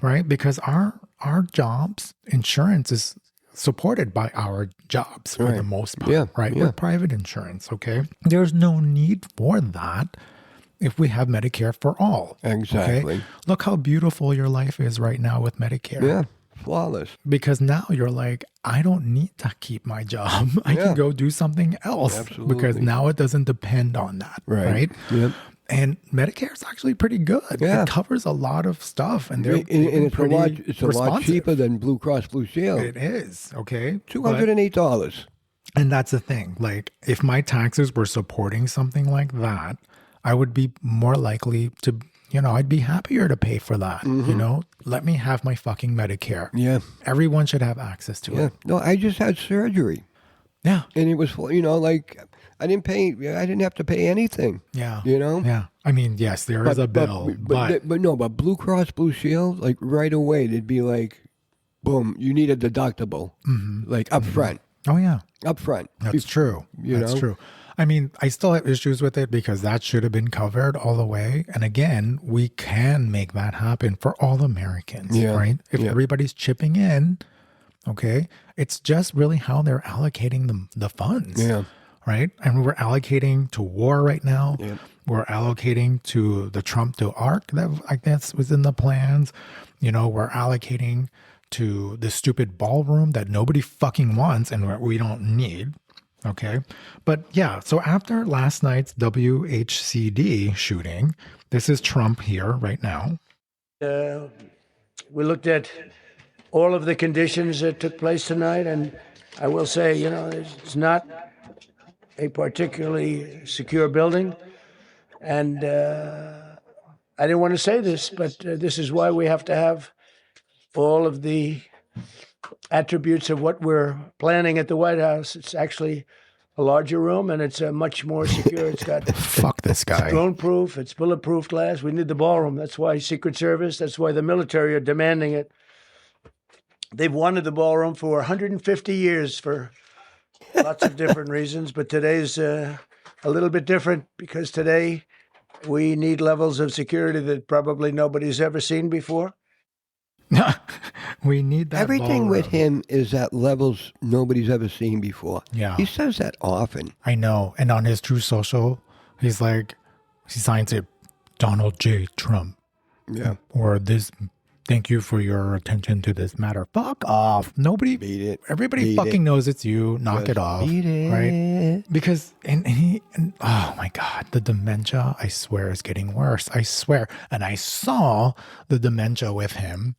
right? Because our jobs, insurance is supported by our jobs for the most part, Yeah, right? yeah. With private insurance, okay? There's no need for that if we have Medicare for all. Exactly. Okay? Look how beautiful your life is right now with Medicare. Yeah, flawless. Because now you're like, I don't need to keep my job. I can go do something else. Absolutely. Because now it doesn't depend on that, right? Yep. And Medicare is actually pretty good. Yeah. It covers a lot of stuff, and they're And it's a lot responsive. cheaper than Blue Cross Blue Shield. It is, okay? $208. And that's the thing. Like, if my taxes were supporting something like that, I would be more likely to, I'd be happier to pay for that. Let me have my fucking Medicare. Yeah. Everyone should have access to it. No, I just had surgery. Yeah. And it was, like, I didn't have to pay anything. Yeah. Yeah. I mean, yes, there is a bill, but But Blue Cross Blue Shield, like right away, they'd be like, boom, you need a deductible, like up front. Oh, yeah. Up front. That's true. That's know? true. I mean, I still have issues with it because that should have been covered all the way. And again, we can make that happen for all Americans, right? If everybody's chipping in, okay, it's just really how they're allocating the funds, right? And we're allocating to war right now. We're allocating to the Trump to ARC that I guess was in the plans. We're allocating to the stupid ballroom that nobody fucking wants and we don't need. Okay. But yeah, so after last night's WHCD shooting, this is Trump here right now. We looked at all of the conditions that took place tonight, and I will say, it's not a particularly secure building. And I didn't want to say this, but this is why we have to have all of the attributes of what we're planning at the White House. It's actually a larger room, and it's much more secure. It's got fuck this guy. Drone-proof. It's bulletproof glass. We need the ballroom. That's why Secret Service. That's why the military are demanding it. They've wanted the ballroom for 150 years for lots of different reasons, but today's a little bit different because today we need levels of security that probably nobody's ever seen before. We need that. Everything ballroom. with him is at levels nobody's ever seen before. Yeah. He says that often. I know. And on his True Social, he's like, he signs it, Donald J. Trump. Yeah. Or this, thank you for your attention to this matter. Fuck off. Nobody, Beat it. everybody Beat fucking it. knows it's you. Knock Just it off. beat it. Right? Because, and oh my God, the dementia, I swear, is getting worse. I swear. And I saw the dementia with him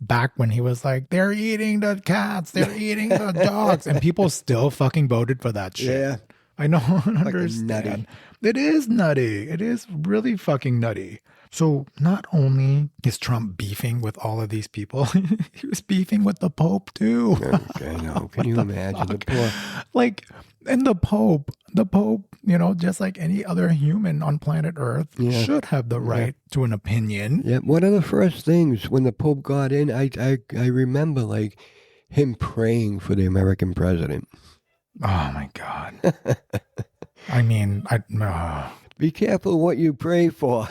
back when he was like, they're eating the cats, they're eating the dogs. And people still fucking voted for that shit. Yeah. I don't understand. nutty. It is nutty. It is really fucking nutty. So not only is Trump beefing with all of these people, he was beefing with the Pope too. I know. Can you imagine the poor? Like, and the Pope, just like any other human on planet Earth, should have the right to an opinion. Yeah. One of the first things when the Pope got in, I remember like him praying for the American president. Oh my God. I mean, Be careful what you pray for.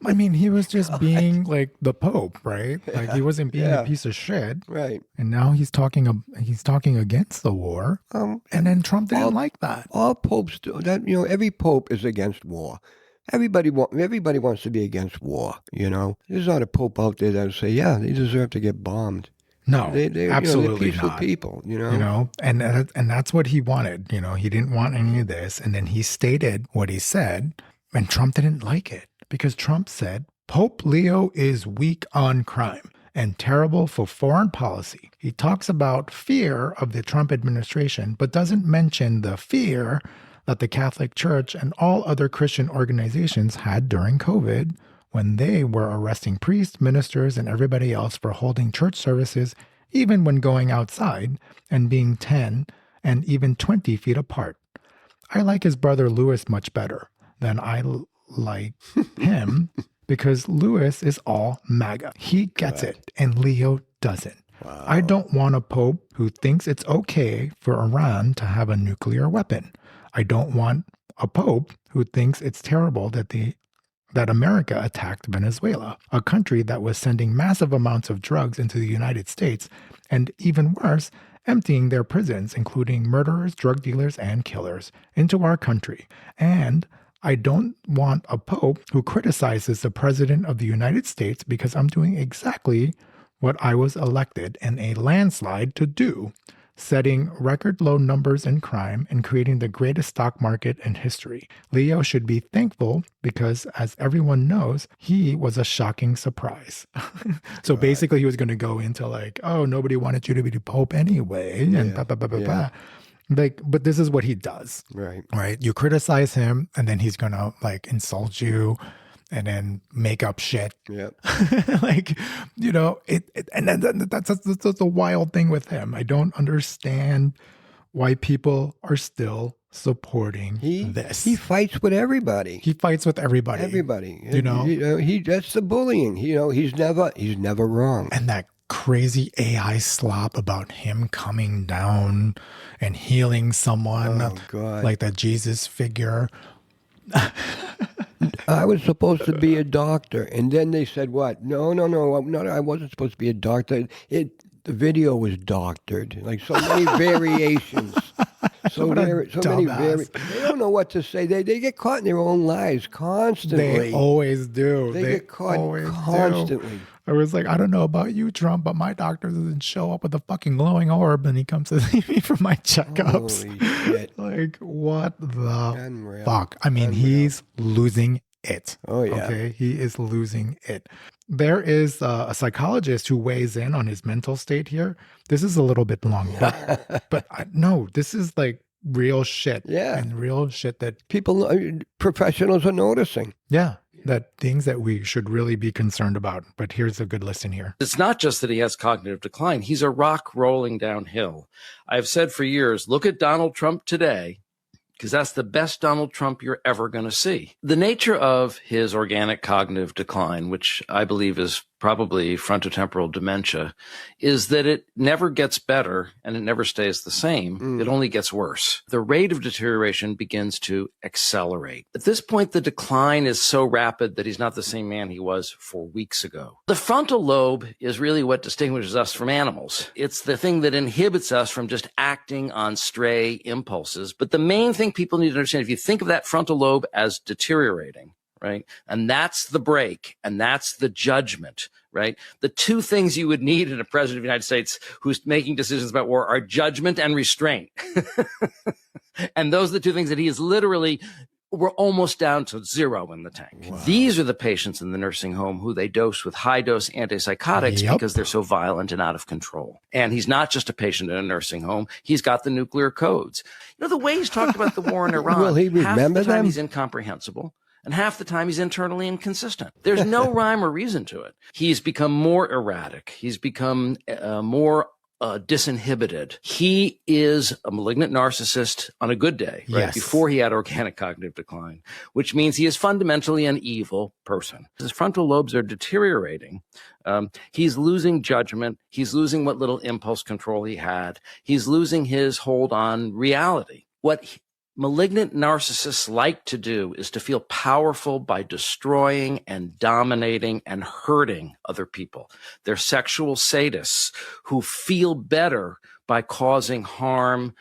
I mean, he was just being like the Pope, right? Like he wasn't being a piece of shit. Right. And now he's talking against the war. And then Trump didn't like that. All popes do that. Every pope is against war. Everybody wants to be against war. There's not a pope out there that would say, yeah, they deserve to get bombed. No, they're absolutely peaceful not. people. And that's what he wanted. He didn't want any of this. And then he stated what he said, and Trump didn't like it because Trump said Pope Leo is weak on crime and terrible for foreign policy. He talks about fear of the Trump administration, but doesn't mention the fear that the Catholic Church and all other Christian organizations had during COVID, when they were arresting priests, ministers, and everybody else for holding church services, even when going outside and being 10 and even 20 feet apart. I like his brother Louis much better than I like him because Louis is all MAGA. He gets it, and Leo doesn't. Wow. I don't want a pope who thinks it's okay for Iran to have a nuclear weapon. I don't want a pope who thinks it's terrible that America attacked Venezuela, a country that was sending massive amounts of drugs into the United States, and even worse, emptying their prisons, including murderers, drug dealers, and killers, into our country. And I don't want a pope who criticizes the president of the United States because I'm doing exactly what I was elected in a landslide to do, setting record low numbers in crime and creating the greatest stock market in history. Leo should be thankful because, as everyone knows, he was a shocking surprise. So basically he was going to go into like, oh, nobody wanted you to be the pope anyway, and blah, blah, blah, blah, blah. Like, but this is what he does. Right. You criticize him and then he's going to like insult you and then make up shit. Like, you know, and then that's a wild thing with him. I don't understand why people are still supporting this. He fights with everybody. He fights with everybody. Everybody. You know, that's the bullying. You know, he's never wrong. And that crazy AI slop about him coming down and healing someone, like that Jesus figure. I was supposed to be a doctor, and then they said, "What? No, I wasn't supposed to be a doctor." The video was doctored, like so many variations. So many They don't know what to say. They get caught in their own lies constantly. They always do. They get caught constantly. I was like, I don't know about you, Trump, but my doctor doesn't show up with a fucking glowing orb and he comes to see me for my checkups. Holy shit. Like, what the fuck? I mean, he's losing it. Oh, yeah. Okay, he is losing it. There is a psychologist who weighs in on his mental state here. This is a little bit long, but no, this is like real shit. Yeah. And real shit that people, professionals are noticing. Yeah. That things that we should really be concerned about. But here's a good listen here. It's not just that he has cognitive decline. He's a rock rolling downhill. I've said for years, look at Donald Trump today, because that's the best Donald Trump you're ever going to see. The nature of his organic cognitive decline, which I believe is probably frontotemporal dementia, is that it never gets better and it never stays the same. It only gets worse. The rate of deterioration begins to accelerate. At this point, the decline is so rapid that he's not the same man he was 4 weeks ago. The frontal lobe is really what distinguishes us from animals. It's the thing that inhibits us from just acting on stray impulses. But the main thing people need to understand, if you think of that frontal lobe as deteriorating, right? And that's the brake, and that's the judgment, right? The two things you would need in a president of the United States who's making decisions about war are judgment and restraint. And those are the two things that he is literally, we're almost down to zero in the tank. Wow. These are the patients in the nursing home who they dose with high-dose antipsychotics because they're so violent and out of control. And he's not just a patient in a nursing home. He's got the nuclear codes. You know, the way he's talked about the war in Iran, will he remember half the time them? He's incomprehensible. And half the time he's internally inconsistent. There's no rhyme or reason to it. He's become more erratic. He's become more disinhibited. He is a malignant narcissist on a good day, right? Yes. Before he had organic cognitive decline, which means he is fundamentally an evil person. His frontal lobes are deteriorating. He's losing judgment. He's losing what little impulse control he had. He's losing his hold on reality. What malignant narcissists like to do is to feel powerful by destroying and dominating and hurting other people. They're sexual sadists who feel better by causing harm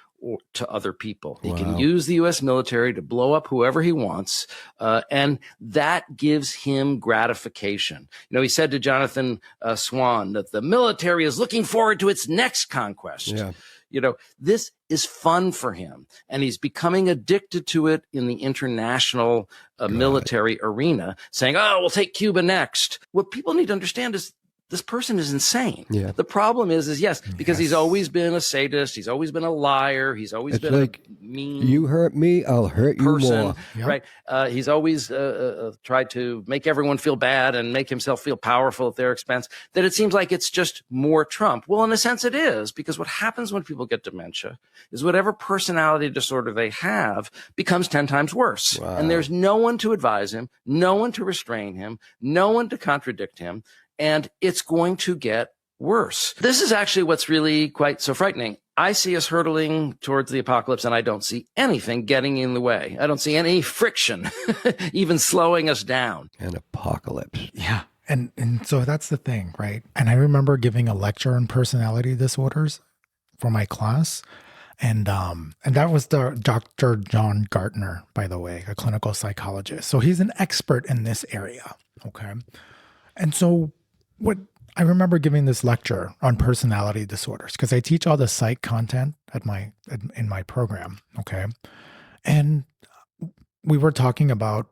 to other people. He can use the U.S. military to blow up whoever he wants, and that gives him gratification. You know, he said to Jonathan Swan that the military is looking forward to its next conquest. Yeah. You know, this is fun for him, and he's becoming addicted to it in the international military arena, saying, oh, we'll take Cuba next. What people need to understand is this person is insane. Yeah. The problem is yes, because he's always been a sadist. He's always been a liar. He's always been like, a mean you hurt me, I'll hurt person, you more. right? He's always tried to make everyone feel bad and make himself feel powerful at their expense, that it seems like it's just more Trump. Well, in a sense it is, because what happens when people get dementia is whatever personality disorder they have becomes 10 times worse. Wow. And there's no one to advise him, no one to restrain him, no one to contradict him. And it's going to get worse. This is actually what's really quite so frightening. I see us hurtling towards the apocalypse, and I don't see anything getting in the way. I don't see any friction, even slowing us down. An apocalypse. Yeah. And so that's the thing, right? And I remember giving a lecture on personality disorders for my class. And that was Dr. John Gartner, by the way, a clinical psychologist. So he's an expert in this area. Okay. And so I remember giving this lecture on personality disorders because I teach all the psych content in my program. Okay. And we were talking about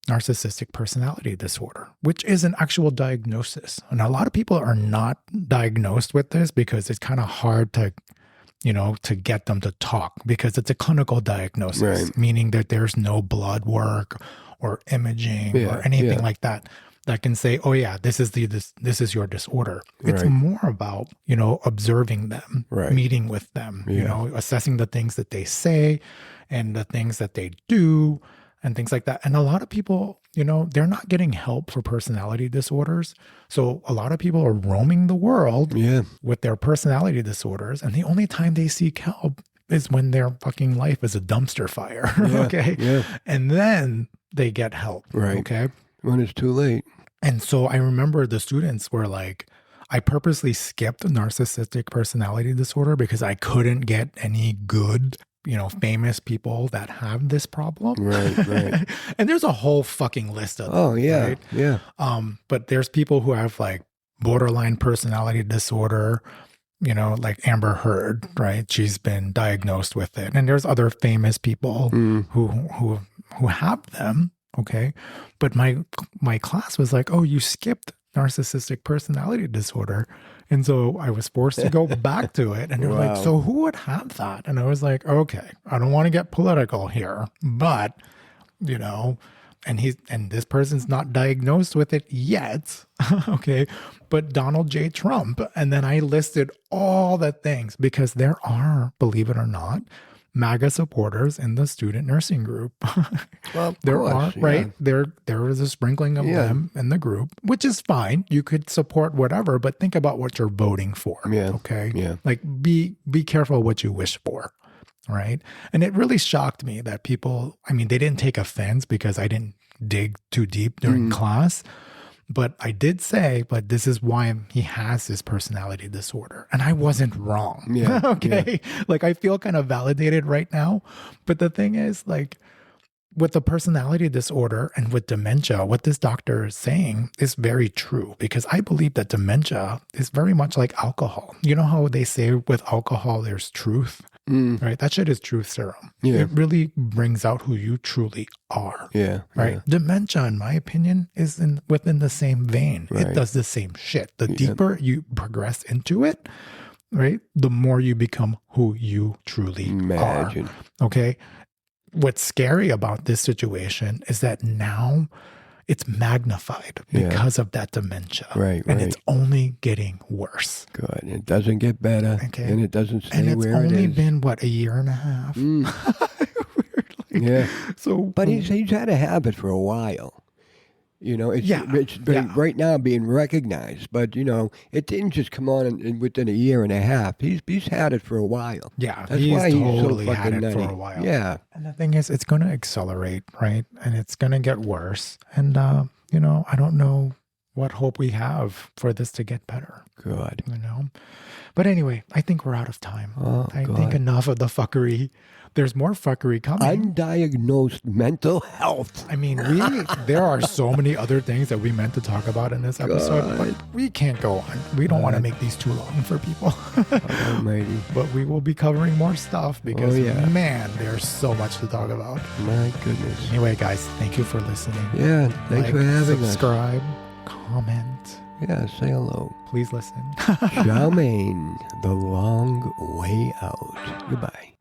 narcissistic personality disorder, which is an actual diagnosis. And a lot of people are not diagnosed with this because it's kind of hard to get them to talk because it's a clinical diagnosis, meaning that there's no blood work or imaging or anything like that can say, oh yeah, this is your disorder. It's more about, observing them, meeting with them, assessing the things that they say and the things that they do and things like that. And a lot of people, they're not getting help for personality disorders. So a lot of people are roaming the world with their personality disorders. And the only time they seek help is when their fucking life is a dumpster fire. Okay. Yeah. And then they get help. Right. Okay. When it's too late. And so I remember the students were like, I purposely skipped narcissistic personality disorder because I couldn't get any good famous people that have this problem. Right. And there's a whole fucking list of them. Oh, yeah. Right? Yeah. But there's people who have like borderline personality disorder, like Amber Heard, right? She's been diagnosed with it. And there's other famous people who have them. Okay. But my class was like, oh, you skipped narcissistic personality disorder. And so I was forced to go back to it. And they're like, so who would have that? And I was like, okay, I don't want to get political here, but, and this person's not diagnosed with it yet. Okay. But Donald J. Trump. And then I listed all the things because there are, believe it or not, MAGA supporters in the student nursing group. Well, there are, right? There is a sprinkling of them in the group, which is fine. You could support whatever, but think about what you're voting for. Yeah. Okay. Yeah. Like be careful what you wish for. Right. And it really shocked me that people, they didn't take offense because I didn't dig too deep during class. But I did say, but this is why he has this personality disorder. And I wasn't wrong. Yeah. Okay. Yeah. Like I feel kind of validated right now. But the thing is, like, with the personality disorder and with dementia, what this doctor is saying is very true because I believe that dementia is very much like alcohol. You know how they say with alcohol, there's truth, right? That shit is truth serum. Yeah. It really brings out who you truly are. Yeah. Right. Yeah. Dementia, in my opinion, is within the same vein. Right. It does the same shit. The deeper you progress into it, right, the more you become who you truly are. Okay. What's scary about this situation is that now it's magnified because of that dementia. Right. And it's only getting worse. Good. It doesn't get better. Okay. And it doesn't stay where it is. And it's only been, a year and a half? Yeah. So, but he's had a habit for a while. It's right now being recognized, but it didn't just come on within a year and a half. He's had it for a while. Yeah, that's why he's totally so had it nutty. For a while. Yeah, and the thing is, it's going to accelerate, right? And it's going to get worse. And I don't know what hope we have for this to get better. Good. But anyway, I think we're out of time. I think enough of the fuckery. There's more fuckery coming. Undiagnosed mental health. There are so many other things that we meant to talk about in this episode, but we can't go on. We don't want to make these too long for people. Almighty. But we will be covering more stuff because, man, there's so much to talk about. My goodness. Anyway, guys, thank you for listening. Yeah, thanks for having us. Subscribe, comment. Yeah, say hello. Please listen. Charmaine, the long way out. Goodbye.